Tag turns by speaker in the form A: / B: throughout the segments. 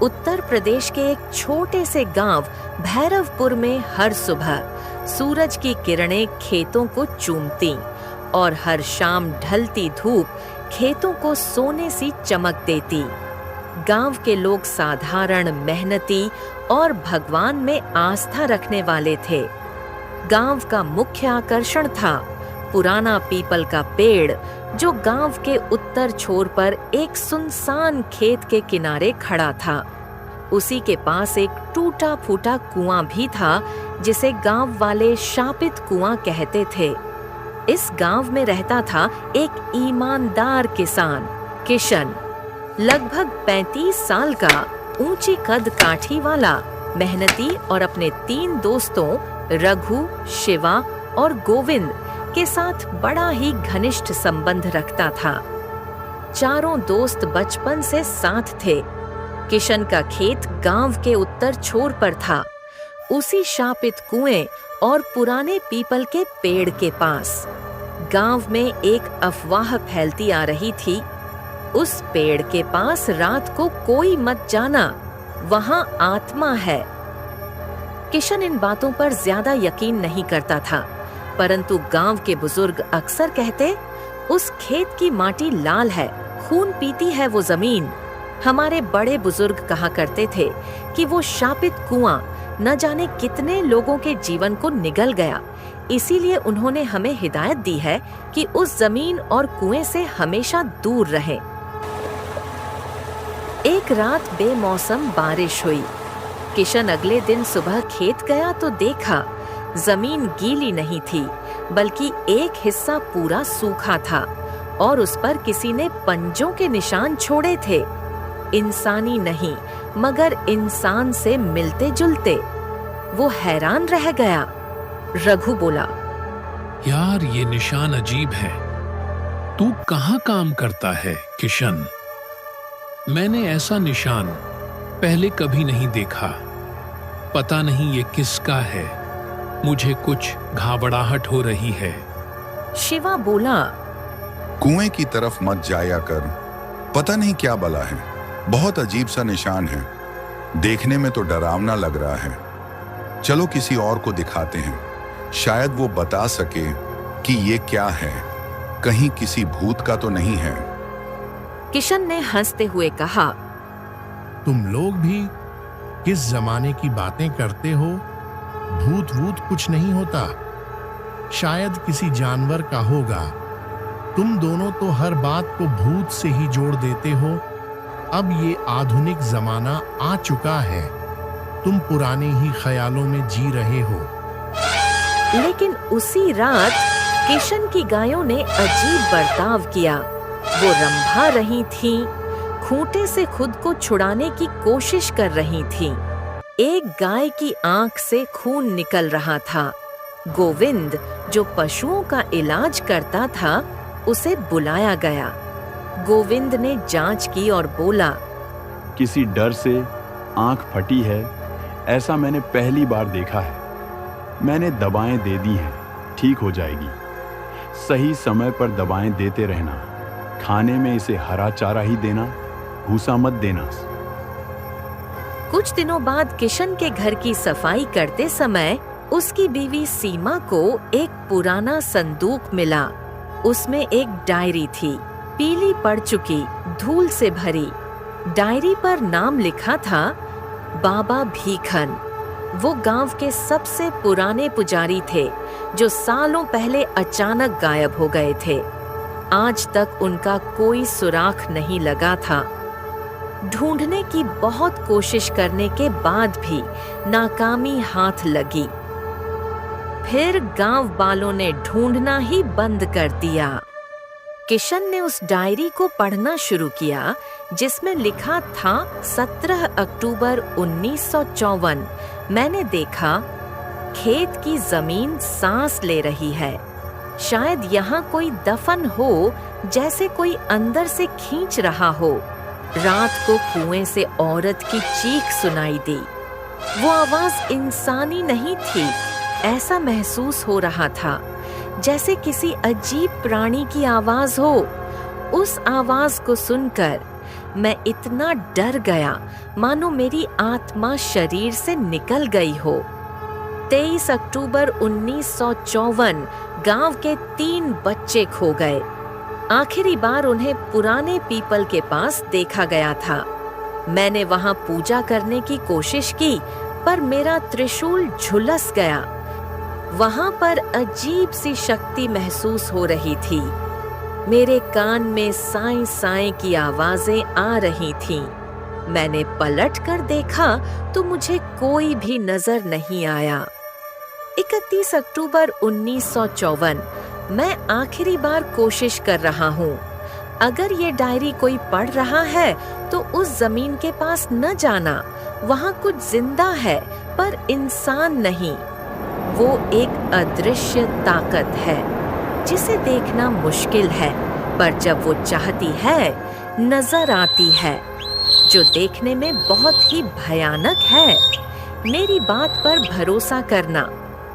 A: उत्तर प्रदेश के एक छोटे से गांव भैरवपुर में हर सुबह सूरज की किरणें खेतों को चूमती और हर शाम ढलती धूप खेतों को सोने सी चमक देती। गांव के लोग साधारण, मेहनती और भगवान में आस्था रखने वाले थे। गांव का मुख्य आकर्षण था पुराना पीपल का पेड़, जो गांव के उत्तर छोर पर एक सुनसान खेत के किनारे खड़ा था। उसी के पास एक टूटा फूटा कुआं भी था, जिसे गांव वाले शापित कुआं कहते थे। इस गांव में रहता था एक ईमानदार किसान, किशन, लगभग 35 साल का, ऊंची कद काठी वाला, मेहनती और अपने 3 दोस्तों रघु, शिवा और गोविंद के साथ बड़ा ही घनिष्ठ संबंध रखता था। चारों दोस्त बचपन से साथ थे। किशन का खेत गांव के उत्तर छोर पर था, उसी शापित कुएं और पुराने पीपल के पेड़ के पास। गांव में एक अफवाह फैलती आ रही थी, उस पेड़ के पास रात को कोई मत जाना, वहां आत्मा है। किशन इन बातों पर ज्यादा यकीन नहीं करता था, परंतु गांव के बुजुर्ग अक्सर कहते, उस खेत की माटी लाल है, खून पीती है वो जमीन। हमारे बड़े बुजुर्ग कहा करते थे कि वो शापित कुआं न जाने कितने लोगों के जीवन को निगल गया, इसीलिए उन्होंने हमें हिदायत दी है कि उस जमीन और कुएं से हमेशा दूर रहें। एक रात बेमौसम बारिश हुई। किशन अगले दिन सुबह खेत गया तो देखा जमीन गीली नहीं थी, बल्कि एक हिस्सा पूरा सूखा था और उस पर किसी ने पंजों के निशान छोड़े थे। इंसानी नहीं, मगर इंसान से मिलते जुलते। वो हैरान रह गया। रघु बोला,
B: यार ये निशान अजीब है। तू कहाँ काम करता है किशन? मैंने ऐसा निशान पहले कभी नहीं देखा। पता नहीं ये किसका है। मुझे कुछ घबराहट हो रही है।
A: शिवा बोला,
C: कुएं की तरफ मत जाया कर, पता नहीं क्या बला है। बहुत अजीब सा निशान है, देखने में तो डरावना लग रहा है। चलो किसी और को दिखाते हैं, शायद वो बता सके कि ये क्या है। कहीं किसी भूत का तो नहीं है।
A: किशन ने हंसते हुए कहा,
D: तुम लोग भी किस जमाने की बातें करते हो? भूत वूत कुछ नहीं होता, शायद किसी जानवर का होगा। तुम दोनों तो हर बात को भूत से ही जोड़ देते हो। अब ये आधुनिक जमाना आ चुका है, तुम पुराने ही ख्यालों में जी रहे हो।
A: लेकिन उसी रात किशन की गायों ने अजीब बर्ताव किया। वो रंभा रही थीं, खूंटे से खुद को छुड़ाने की कोशिश कर रही थीं। एक गाय की आंख से खून निकल रहा था। गोविंद, जो पशुओं का इलाज करता था, उसे बुलाया गया। गोविंद ने जांच की और बोला,
E: किसी डर से आंख फटी है, ऐसा मैंने पहली बार देखा है। मैंने दवाएं दे दी हैं, ठीक हो जाएगी। सही समय पर दवाएं देते रहना। खाने में इसे हरा चारा ही देना, भूसा मत देना।
A: कुछ दिनों बाद किशन के घर की सफाई करते समय उसकी बीवी सीमा को एक पुराना संदूक मिला। उसमें एक डायरी थी, पीली पड़ चुकी, धूल से भरी। डायरी पर नाम लिखा था बाबा भीखन। वो गांव के सबसे पुराने पुजारी थे, जो सालों पहले अचानक गायब हो गए थे। आज तक उनका कोई सुराग नहीं लगा था। ढूंढने की बहुत कोशिश करने के बाद भी नाकामी हाथ लगी। फिर गांव वालों ने ढूंढना ही बंद कर दिया। किशन ने उस डायरी को पढ़ना शुरू किया, जिसमें लिखा था 17 अक्टूबर 1954। मैंने देखा खेत की जमीन सांस ले रही है। शायद यहाँ कोई दफन हो, जैसे कोई अंदर से खींच रहा हो। रात को कुएं से औरत की चीख सुनाई दी। वो आवाज इंसानी नहीं थी, ऐसा महसूस हो रहा था जैसे किसी अजीब प्राणी की आवाज हो। उस आवाज को सुनकर मैं इतना डर गया मानो मेरी आत्मा शरीर से निकल गई हो। 23 अक्टूबर 1954 गांव के 3 बच्चे खो गए। आखिरी बार उन्हें पुराने पीपल के पास देखा गया था। मैंने वहां पूजा करने की कोशिश की, पर मेरा त्रिशूल झुलस गया। वहां पर अजीब सी शक्ति महसूस हो रही थी। मेरे कान में साएं साएं की आवाजें आ रही थीं। मैंने पलट कर देखा तो मुझे कोई भी नजर नहीं आया। 31 अक्टूबर 1954 मैं आखिरी बार कोशिश कर रहा हूँ। अगर ये डायरी कोई पढ़ रहा है तो उस जमीन के पास न जाना। वहाँ कुछ जिंदा है पर इंसान नहीं। वो एक अदृश्य ताकत है जिसे देखना मुश्किल है, पर जब वो चाहती है नजर आती है, जो देखने में बहुत ही भयानक है। मेरी बात पर भरोसा करना,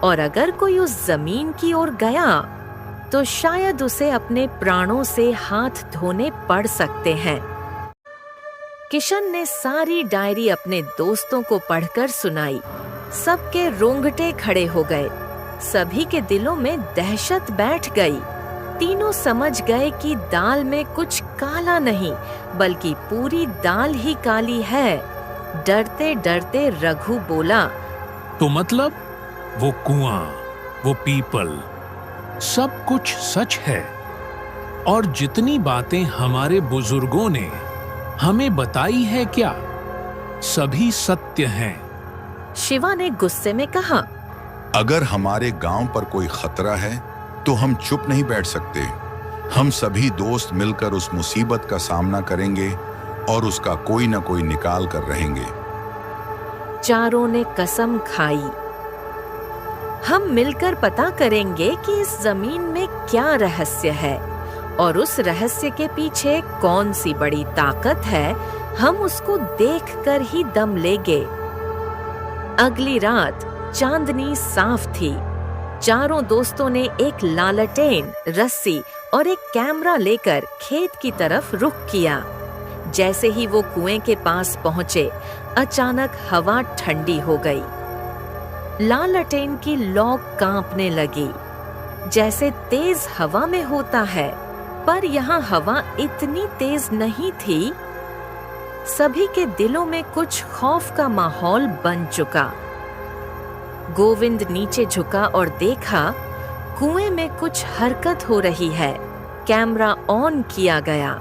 A: और अगर कोई उस जमीन की ओर गया तो शायद उसे अपने प्राणों से हाथ धोने पड़ सकते हैं। किशन ने सारी डायरी अपने दोस्तों को पढ़कर सुनाई। सबके रोंगटे खड़े हो गए। सभी के दिलों में दहशत बैठ गई। तीनों समझ गए कि दाल में कुछ काला नहीं, बल्कि पूरी दाल ही काली है। डरते डरते रघु बोला,
B: तो मतलब वो कुआं, वो पीपल, सब कुछ सच है, और जितनी बातें हमारे बुजुर्गों ने हमें बताई है क्या, सभी सत्य हैं।
A: शिवा ने गुस्से में कहा,
C: अगर हमारे गांव पर कोई खतरा है तो हम चुप नहीं बैठ सकते। हम सभी दोस्त मिलकर उस मुसीबत का सामना करेंगे और उसका कोई न कोई निकाल कर रहेंगे।
A: चारों ने कसम खाई, हम मिलकर पता करेंगे कि इस जमीन में क्या रहस्य है, और उस रहस्य के पीछे कौन सी बड़ी ताकत है, हम उसको देखकर ही दम लेंगे। अगली रात चांदनी साफ थी। चारों दोस्तों ने एक लालटेन, रस्सी और एक कैमरा लेकर खेत की तरफ रुख किया। जैसे ही वो कुएं के पास पहुंचे, अचानक हवा ठंडी हो गई। लालटेन की लौ कांपने लगी, जैसे तेज हवा में होता है, पर यहाँ हवा इतनी तेज नहीं थी। सभी के दिलों में कुछ खौफ का माहौल बन चुका। गोविंद नीचे झुका और देखा कुएं में कुछ हरकत हो रही है। कैमरा ऑन किया गया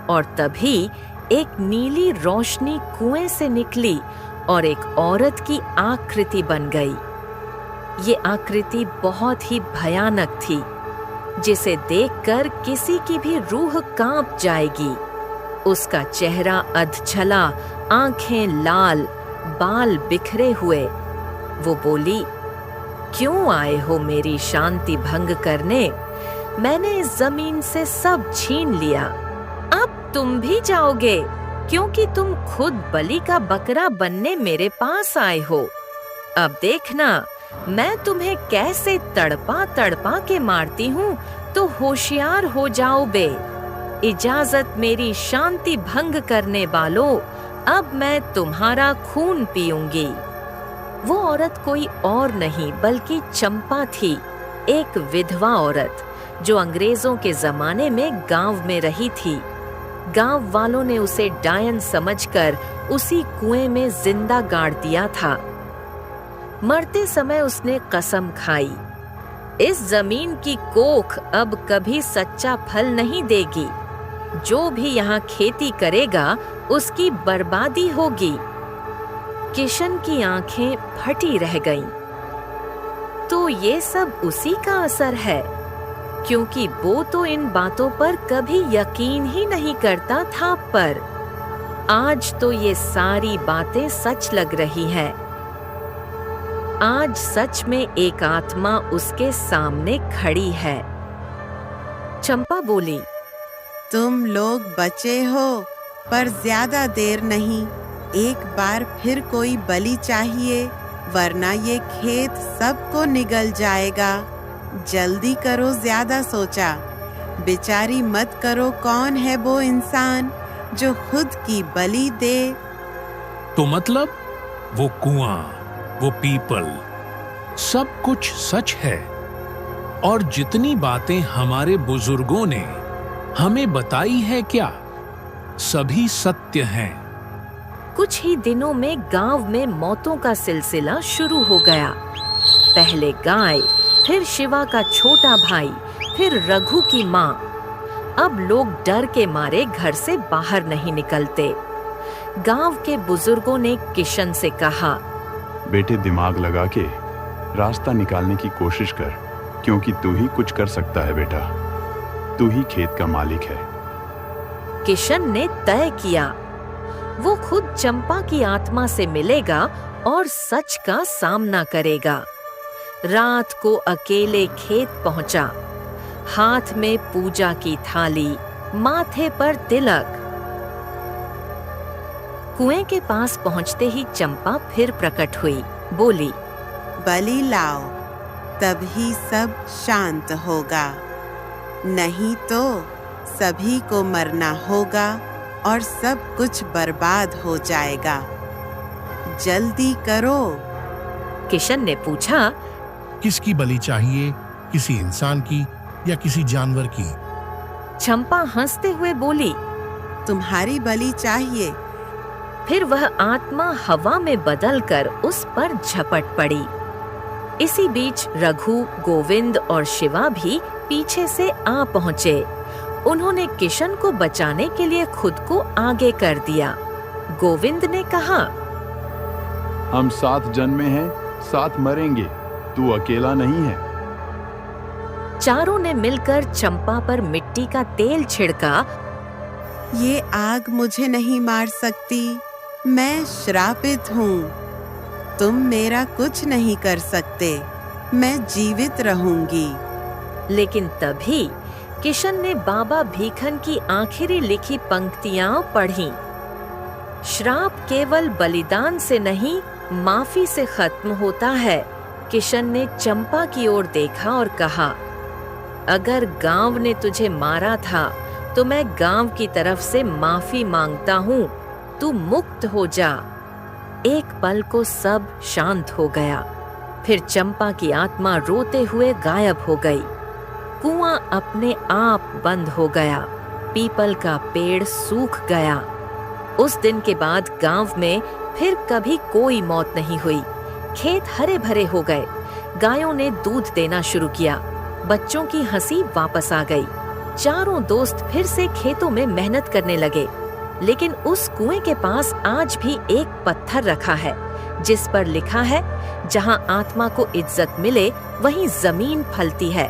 A: और तभी एक नीली रोशनी कुएं से निकली और एक औरत की आकृति बन गई। ये आकृति बहुत ही भयानक थी, जिसे देखकर किसी की भी रूह कांप जाएगी। उसका चेहरा अधछला, आंखें लाल, बाल बिखरे हुए। वो बोली, क्यों आए हो मेरी शांति भंग करने? मैंने इस जमीन से सब छीन लिया। अब तुम भी जाओगे, क्योंकि तुम खुद बलि का बकरा बनने मेरे पास आए हो। अब देखना मैं तुम्हें कैसे तड़पा तड़पा के मारती हूँ, तो होशियार हो जाओ बे। इजाजत मेरी शांति भंग करने वालों, अब मैं तुम्हारा खून पीऊंगी। वो औरत कोई और नहीं बल्कि चंपा थी, एक विधवा औरत जो अंग्रेजों के जमाने में गांव में रही थी। गांव वालों ने उसे डायन समझकर उसी कुएं में जिंदा गाड़ दिया था। मरते समय उसने कसम खाई, इस जमीन की कोख अब कभी सच्चा फल नहीं देगी। जो भी यहाँ खेती करेगा उसकी बर्बादी होगी। किशन की आंखें फटी रह गईं। तो ये सब उसी का असर है, क्योंकि वो तो इन बातों पर कभी यकीन ही नहीं करता था, पर आज तो ये सारी बातें सच लग रही है। आज सच में एक आत्मा उसके सामने खड़ी है। चंपा बोली,
F: तुम लोग बचे हो, पर ज्यादा देर नहीं। एक बार फिर कोई बलि चाहिए, वरना ये खेत सबको निगल जाएगा। जल्दी करो, ज्यादा सोचा। बेचारी मत करो, कौन है वो इंसान जो खुद की बलि दे।
B: तो मतलब वो कुआं, वो पीपल, सब कुछ सच है। और जितनी बातें हमारे बुजुर्गों ने हमें बताई है क्या, सभी सत्य हैं।
A: कुछ ही दिनों में गांव में मौतों का सिलसिला शुरू हो गया। पहले गाय, फिर शिवा का छोटा भाई, फिर रघु की माँ। अब लोग डर के मारे घर से बाहर नहीं निकलते। गांव के बुजुर्गों ने किशन से कहा,
E: बेटे दिमाग लगा के रास्ता निकालने की कोशिश कर, क्योंकि तू ही कुछ कर सकता है बेटा। तू ही खेत का मालिक है।
A: किशन ने तय किया वो खुद चंपा की आत्मा से मिलेगा और सच का सामना करेगा। रात को अकेले खेत पहुंचा, हाथ में पूजा की थाली, माथे पर तिलक। कुएं के पास पहुंचते ही चंपा फिर प्रकट हुई, बोली,
F: बलि लाओ, तभी सब शांत होगा, नहीं तो सभी को मरना होगा और सब कुछ बर्बाद हो जाएगा। जल्दी करो।
A: किशन ने पूछा,
D: किसकी बलि चाहिए, किसी इंसान की या किसी जानवर की?
A: चंपा हंसते हुए बोली,
F: तुम्हारी बलि चाहिए।
A: फिर वह आत्मा हवा में बदलकर उस पर झपट पड़ी। इसी बीच रघु, गोविंद और शिवा भी पीछे से आ पहुंचे। उन्होंने किशन को बचाने के लिए खुद को आगे कर दिया। गोविंद ने कहा,
E: हम 7 जन्मे हैं, 7 मरेंगे, तू अकेला नहीं है।
A: चारों ने मिलकर चंपा पर मिट्टी का तेल छिड़का।
F: ये आग मुझे नहीं मार सकती, मैं श्रापित हूँ। तुम मेरा कुछ नहीं कर सकते, मैं जीवित रहूंगी।
A: लेकिन तभी किशन ने बाबा भीखन की आखिरी लिखी पंक्तियां पढ़ीं। श्राप केवल बलिदान से नहीं, माफी से खत्म होता है। किशन ने चंपा की ओर देखा और कहा, अगर गांव ने तुझे मारा था तो मैं गांव की तरफ से माफी मांगता हूँ, तू मुक्त हो जा। एक पल को सब शांत हो गया। फिर चंपा की आत्मा रोते हुए गायब हो गई। कुआं अपने आप बंद हो गया। पीपल का पेड़ सूख गया। उस दिन के बाद गांव में फिर कभी कोई मौत नहीं हुई। खेत हरे भरे हो गए। गायों ने दूध देना शुरू किया। बच्चों की हंसी वापस आ गई। चारों दोस्त फिर से खेतों में मेहनत करने लगे। लेकिन उस कुएं के पास आज भी एक पत्थर रखा है, जिस पर लिखा है, जहां आत्मा को इज्जत मिले वहीं जमीन फलती है।